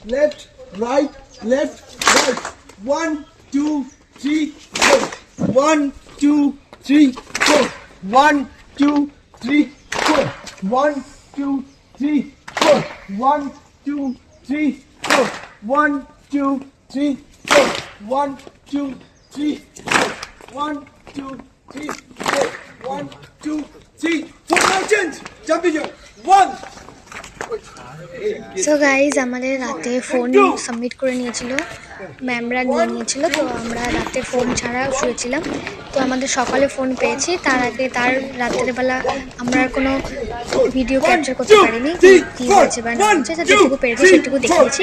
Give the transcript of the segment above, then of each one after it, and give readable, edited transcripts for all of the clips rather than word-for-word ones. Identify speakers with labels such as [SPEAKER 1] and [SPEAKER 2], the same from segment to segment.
[SPEAKER 1] left, right, left, right. 1, 2, 3, 4. 1, 2, 3, 4. 1, 2, 3, 4. 1, 2, 3, 4. 1, 2, 3, 4. 1, 2, 3, 4. 1, 2, 3, 4. 1, 2, 3, 4. 1, 2, 3, 4. Now change. Jumping jump. 1.
[SPEAKER 2] So guys আমাদের রাতে phone submit করে নিয়েছিল, ম্যামরা নিয়ে নিয়েছিল। তো আমরা রাতে ফোন ছাড়া শুয়েছিলাম। তো আমাদের সকালে ফোন পেয়েছি। তার আগে রাত্রেবেলা আমরা কোনো ভিডিও ক্যাপচার করতে পারিনি, কী হয়েছে বা না হচ্ছে, যেটুকু পেরেছি সেটুকু দেখিয়েছি।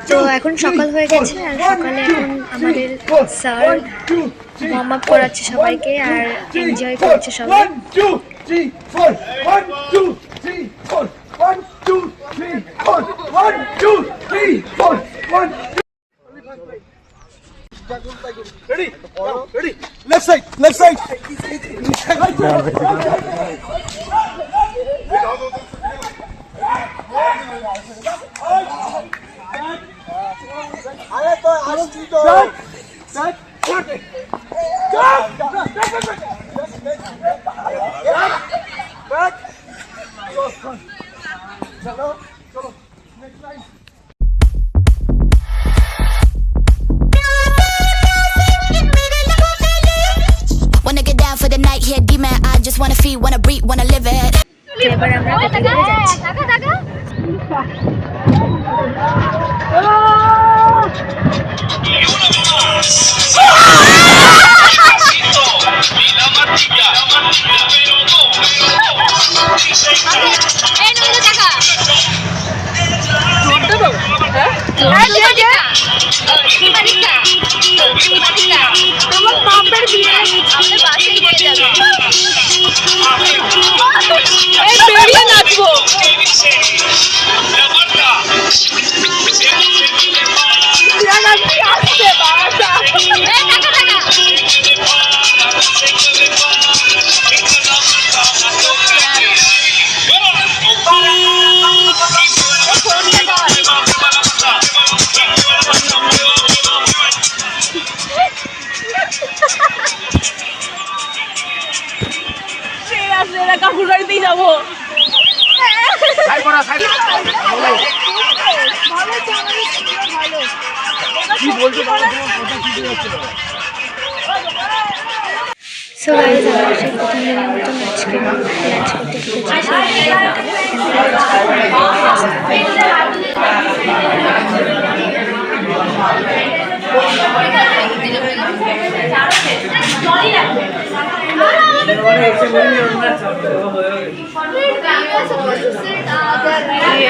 [SPEAKER 2] তো এখন সকাল হয়ে গেছে, আর সকালে এখন আমাদের স্যার ওয়ার্ম আপ করাচ্ছে সবাইকে, আর এনজয় করছে সবাই।
[SPEAKER 1] 1, 2, 3, 4. 1, 2, 3, 4. 1, 2, 3, 4. 1, 2, 3, 4. 1, 2. Ready? Ready? Left side. Left side. আরে তো আসছি তো। Back. Back. Chalo, chalo. Next line.
[SPEAKER 3] Wanna get down for the night, here demon. I just wanna feel, wanna breathe, wanna live it.
[SPEAKER 2] এবার আমরা কোথায় যাচ্ছি?
[SPEAKER 4] তোমার বাপের বিয়ে আমাদের বাসায় নিয়ে যাবে, বেরিয়ে নাচবো। কাকুর বাড়িতেই যাবো।
[SPEAKER 2] সো গাইজ আমরা সেই প্রথম দিনের মতো লাঞ্চ করতে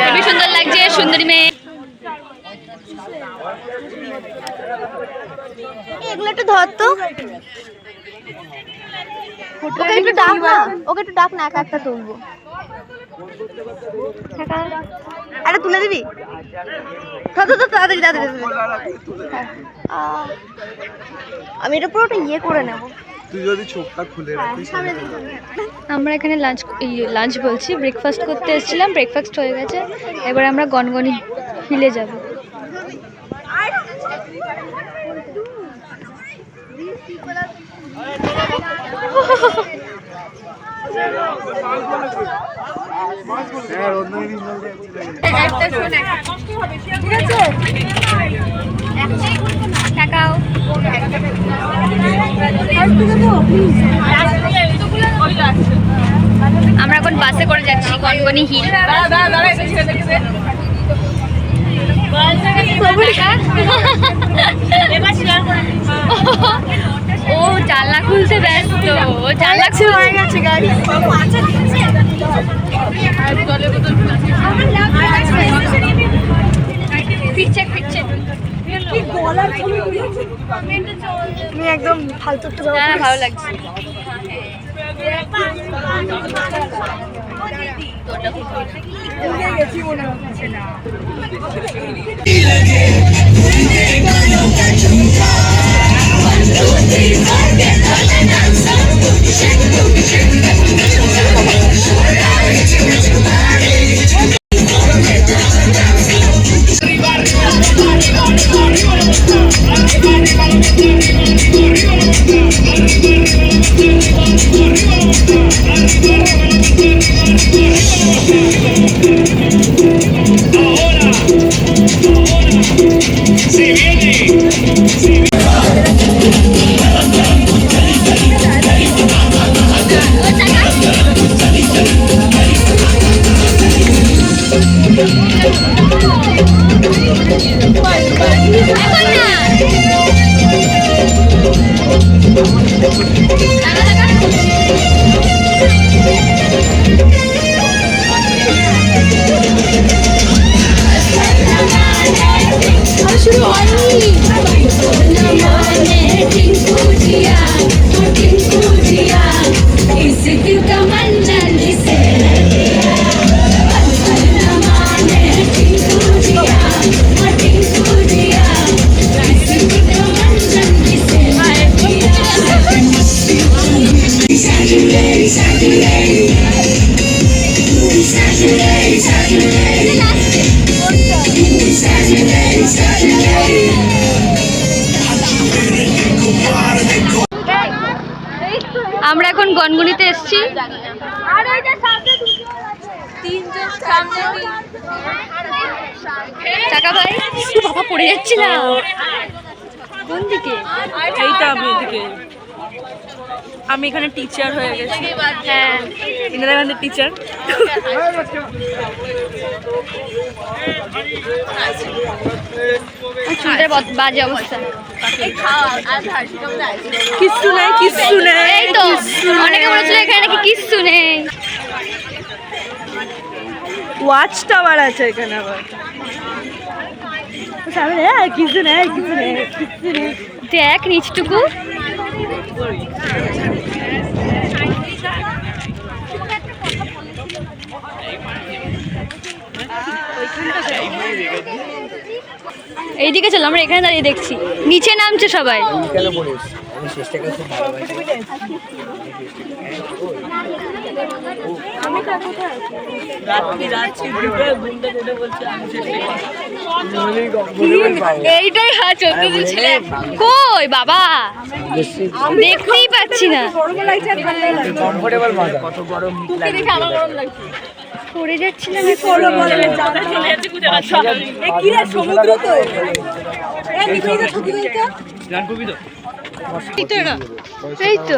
[SPEAKER 4] খুবই সুন্দর লাগছে, সুন্দরী মেয়ে।
[SPEAKER 5] এগুলো একটু ধর তো, ওকে একটু ডাক না, ওকে একটু ডাক না, একা একটা তুলবো। আরে তুলে দিবি, তাড়াতাড়ি তাড়াতাড়ি। আমি এটা পুরোটা ইয়ে করে নেবো।
[SPEAKER 1] তুই যদি চোখটা খুলে রাখিস।
[SPEAKER 2] আমরা এখানে লাঞ্চ বলছি ব্রেকফাস্ট করতে এসেছিলাম, ব্রেকফাস্ট হয়ে গেছে। এবার আমরা গনগনি হিলে যাব।
[SPEAKER 4] আমরা এখন বাসে করে যাচ্ছি গনগনি হিল। ও জানলা খুলতে ব্যস্ত, ও জানলা খুলে গেছে গাড়ি।
[SPEAKER 5] একদম ফালতু
[SPEAKER 4] ভালো লাগছে। আমরা এখন গনগনিতে এসেছি। টাকা ভাই বাবা পড়ে যাচ্ছিলাম। কোন দিকে?
[SPEAKER 6] এইটা আমি এদিকে। আমি এখানে টিচার হয়ে গেছি।
[SPEAKER 4] হ্যাঁ
[SPEAKER 6] ইনারা আমাদের টিচার।
[SPEAKER 4] চুলটার বাজে অবস্থা।
[SPEAKER 6] কিচ্ছু নেই, কিচ্ছু নেই।
[SPEAKER 4] এই তো অনেকে বলেছিল এখানে নাকি কিচ্ছু নেই।
[SPEAKER 6] ওয়াচ টাওয়ার আছে এখানে আবার। সামনে কিছু নেই, কিছু নেই, কিচ্ছু নেই।
[SPEAKER 4] দেখ নিচটুকু। এইদিকে চলো, আমরা এখানে দাঁড়িয়ে দেখছি। নিচে নামছে সবাই। এইটাই কই বাবা, দেখতেই পাচ্ছি না। পড়ে যাচ্ছিলাম। এই তো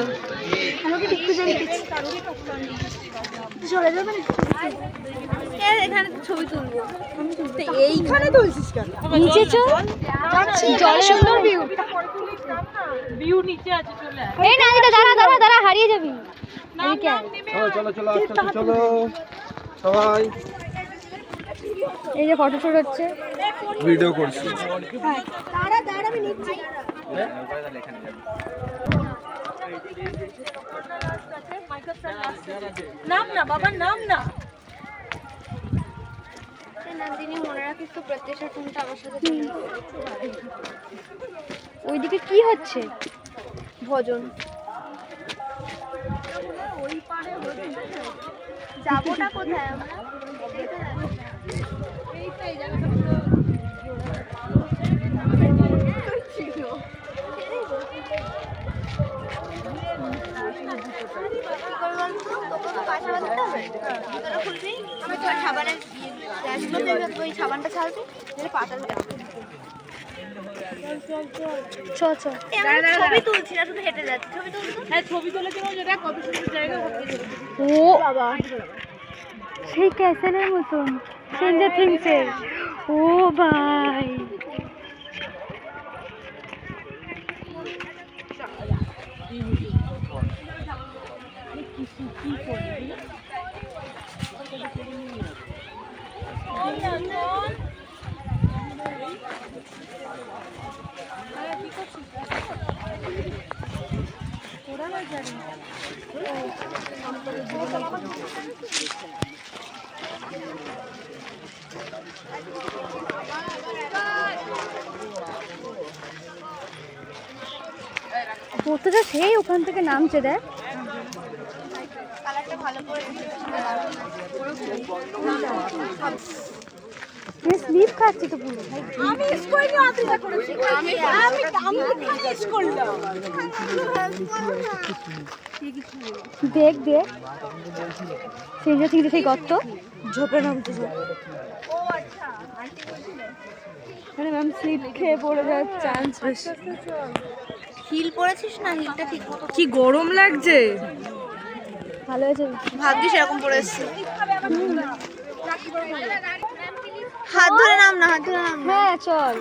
[SPEAKER 5] আমাকে একটু জল চলে যাবে না? এখানে ছবি তুলবো। এইখানে তুলছিস কেন?
[SPEAKER 4] নিচে চল, জলে সুন্দর ভিউ।
[SPEAKER 6] ভিউ নিচে আছে, চলে আয়।
[SPEAKER 4] এই না দাঁড়া দাঁড়া দাঁড়া, হারিয়ে যাবি। এদিকে আয়।
[SPEAKER 1] চলো চলো আস্তে আস্তে চলো সবাই।
[SPEAKER 4] এই যে ফটো শুট হচ্ছে,
[SPEAKER 1] ভিডিও করছি।
[SPEAKER 5] দাঁড়া দাঁড়া আমি নিচ্ছি।
[SPEAKER 6] নাম না বাবা, নাম না।
[SPEAKER 5] নন্দিনী মনে রাখিস তো প্রত্যেকটা ফোনটা আমার সাথে
[SPEAKER 4] ওইদিকে কি হচ্ছে?
[SPEAKER 5] ভজন যাবোটা কোথায় আমরা? সাবানটা ছাড়বি পাতা ছবি তুলছি না, শুধু হেঁটে যাচ্ছি। ছবি তুলছি।
[SPEAKER 6] হ্যাঁ ছবি তোলা কেন, যেটা কত সুন্দর জায়গা।
[SPEAKER 4] ও বাবা, সেই ক্যাসেলের মতন, স্ট্রেঞ্জার থিংসের। ও ভাই, পোতাটা সেই ওখান থেকে নামছে। দেখ
[SPEAKER 5] কালারটা ভালো করে
[SPEAKER 4] স্লিপ খাচ্ছে তো পুরো।
[SPEAKER 5] আমি স্কোর নিয়ে আত্মীয়তা করেছি। আমি এখানে স্কোর করলাম।
[SPEAKER 4] দেখ দেখ, স্ট্রেঞ্জার থিংসের সেই গর্ত।
[SPEAKER 6] ঝোপে নামতে।
[SPEAKER 5] ও আচ্ছা, আন্টি বলছিলেন এখানে ম্যাম স্লিপ খেয়ে পড়ে যাওয়ার চান্স বেশি। হিল পরেছিস না? হিলটা ঠিক মতো
[SPEAKER 6] কি গরম লাগছে।
[SPEAKER 2] ভালো হয়েছে।
[SPEAKER 5] ভাগ্যিস এরকম পরে এসছে। হাত ধরে নাম না, হাত ধরে নাম।
[SPEAKER 2] হ্যাঁ চল।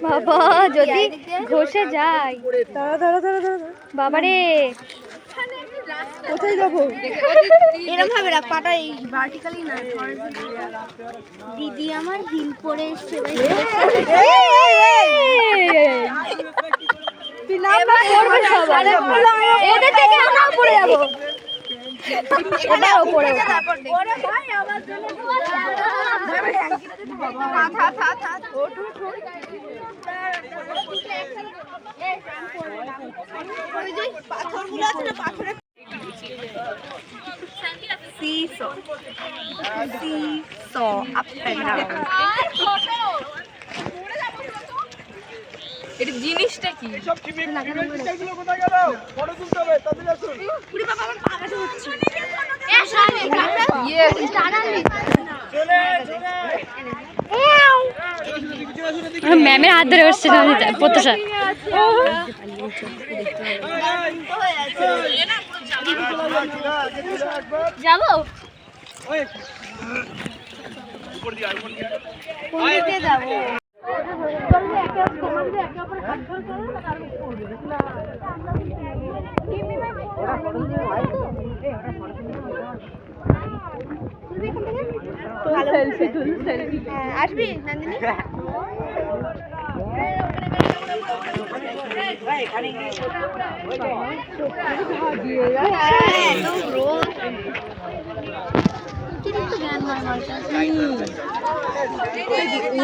[SPEAKER 2] বাবা যদি ঘষে যায়। বাবারে
[SPEAKER 5] কোথায় যাবো? এরকম ভাবে রাখ পাটা, এই ভার্টিক্যালি না। দিদি আমার হিল পরে এসছে।
[SPEAKER 2] ওদের থেকে আমরাও পড়ে যাবো। ওটাও পড়ে
[SPEAKER 5] পাথরগুলো আছে না, পাথরের
[SPEAKER 6] এটা জিনিসটা কি?
[SPEAKER 1] সব টিভি গুলো কোথায় গেল? ফটো তুলতে হবে, তাড়াতাড়ি আসুন।
[SPEAKER 4] ম্যামের হাত ধরে বসছে প্রত্যাশা। যাবো
[SPEAKER 5] আসবি নন্দিনী?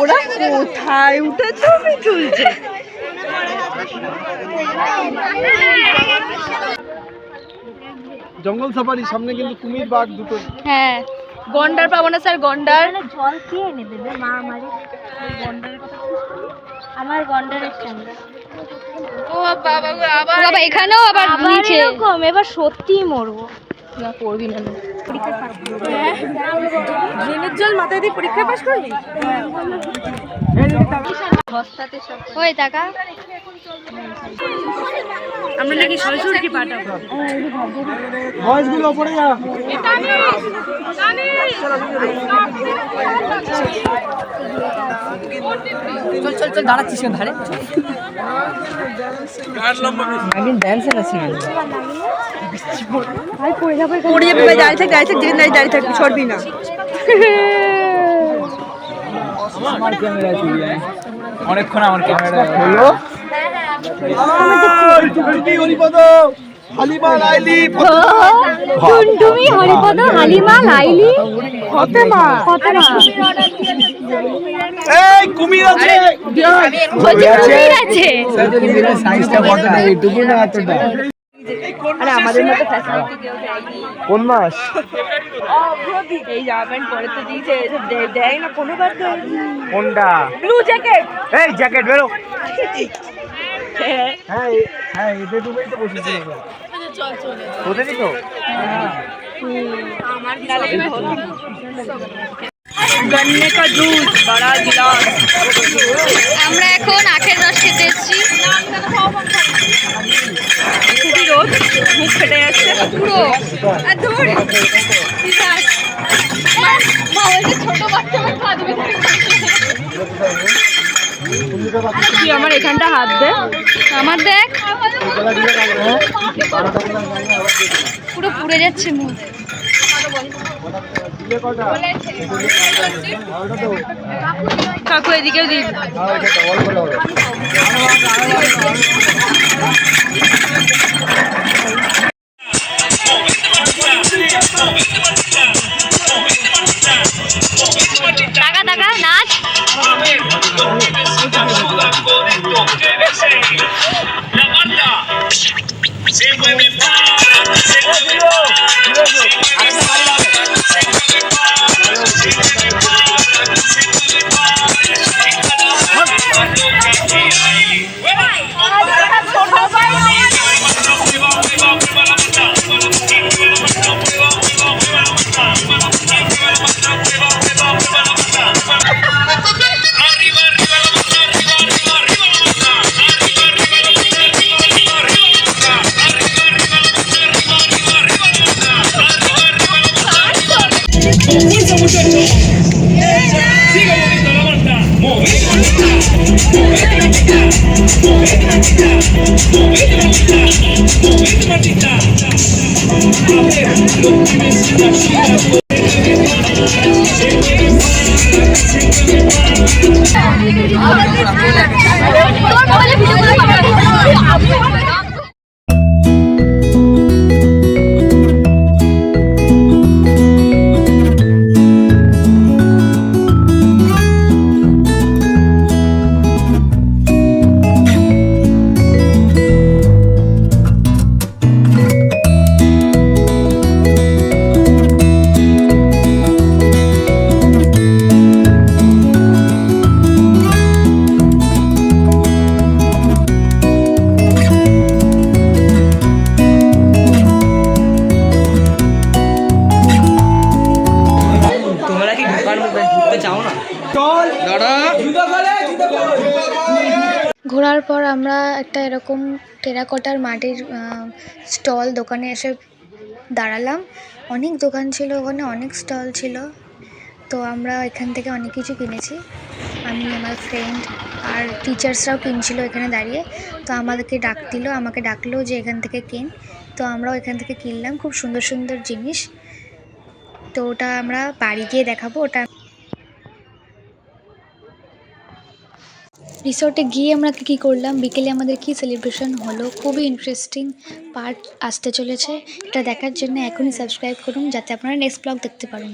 [SPEAKER 6] ওরা কোথায় উঠে ছবি তুলছে?
[SPEAKER 1] জঙ্গল সাফারি সামনে কিন্তু কুমির বাঘ দুটো।
[SPEAKER 4] হ্যাঁ গন্ডার পাবো না স্যার, গন্ডার।
[SPEAKER 2] জল কে এনে দেবে? মা আমারে আমার গন্ডারের ঠান্ডা।
[SPEAKER 6] ও বাবা গো, আবার
[SPEAKER 4] বাবা এখানেও আবার নিচে।
[SPEAKER 2] এরকম এবার সত্যিই মরবো।
[SPEAKER 6] না পড়বি না। ড্রেনের জল মাথায় দিয়ে পরীক্ষা পাস করবি?
[SPEAKER 2] ওই টাকা
[SPEAKER 6] আমরা নাকি সরাসরি পাঠাবো।
[SPEAKER 1] ভয়েস গুলো পড়ে যা।
[SPEAKER 6] চল চল চল, দাঁড়াচ্ছিস কেন ধারে? আমি ড্যান্সার আছি। পড়ে যাবে ভাই, দাঁড়িয়ে থাক, দাঁড়িয়ে থাক, যেখানে দাঁড়িয়ে থাকবি, ছড়বি না।
[SPEAKER 1] আমার ক্যামেরা চুরি অনেকক্ষণ আমার ক্যামেরা হলো। টুনটুমি হরিপদ হালিমা লাইলি
[SPEAKER 2] টুনটুমি হরিপদ হালিমা লাইলি ফতেমা।
[SPEAKER 1] এই কুমির আছে।
[SPEAKER 2] কুমির আছে।
[SPEAKER 1] সাইজটা কতটা? এইটুকু না এতটা?
[SPEAKER 6] আরে আমাদের মতো ফ্যাসিলিটি কেউ দেয়নি।
[SPEAKER 1] কোন মাস?
[SPEAKER 6] এই জামা প্যান্ট পরে তো দিয়েছে, দেয় না কোনোবার। তো
[SPEAKER 1] কোনটা?
[SPEAKER 6] Blue jacket.
[SPEAKER 1] এই জ্যাকেট বেরো। হ্যাঁ হ্যাঁ, এদের রুমেই তো বসেছি।
[SPEAKER 6] চল চলে
[SPEAKER 1] ওদেরই তো।
[SPEAKER 6] আমার গন্নে কা জুস বড়া গিলাস।
[SPEAKER 4] আমরা এখন আখের রস খেতে এসেছি।
[SPEAKER 6] খুবই রোদ, মুখ ফেটে যাচ্ছে পুরো। আর ধুর,
[SPEAKER 4] ছোট বাচ্চা খাওয়া
[SPEAKER 6] তুই আমার এখানটা হাত দে।
[SPEAKER 4] আমার দেখ পুরো পুড়ে যাচ্ছে মুখ।
[SPEAKER 6] কাকু এদিকেও দিই।
[SPEAKER 4] টাকা টাকা নাচ।
[SPEAKER 7] Siga moviendo la manta, moviendo la manta, moviendo la manta, moviendo la manta, moviendo la manta, moviendo la manta. A ver, los pibes y las chicas.
[SPEAKER 6] তোমরা কি ঢুকতে চাও না?
[SPEAKER 2] ঘোরার পর আমরা একটা এরকম টেরাকোটার মাটির স্টল দোকানে এসে দাঁড়ালাম। অনেক দোকান ছিল ওখানে, অনেক স্টল ছিল। তো আমরা এখান থেকে অনেক কিছু কিনেছি, আমি আমার ফ্রেন্ড আর টিচার্সরাও কিনছিল এখানে দাঁড়িয়ে। তো আমাকে ডাকলো যে এখান থেকে কিন। তো আমরাও এখান থেকে কিনলাম খুব সুন্দর সুন্দর জিনিস। তো ওটা আমরা বাড়ি গিয়ে দেখাবো। ওটা রিসোর্টে গিয়ে আমরা কী করলাম, বিকেলে আমাদের কী সেলিব্রেশন হলো, খুবই ইন্টারেস্টিং পার্ট আসতে চলেছে। এটা দেখার জন্য এখনই সাবস্ক্রাইব করুন যাতে আপনারা নেক্সট ব্লগ দেখতে পারেন।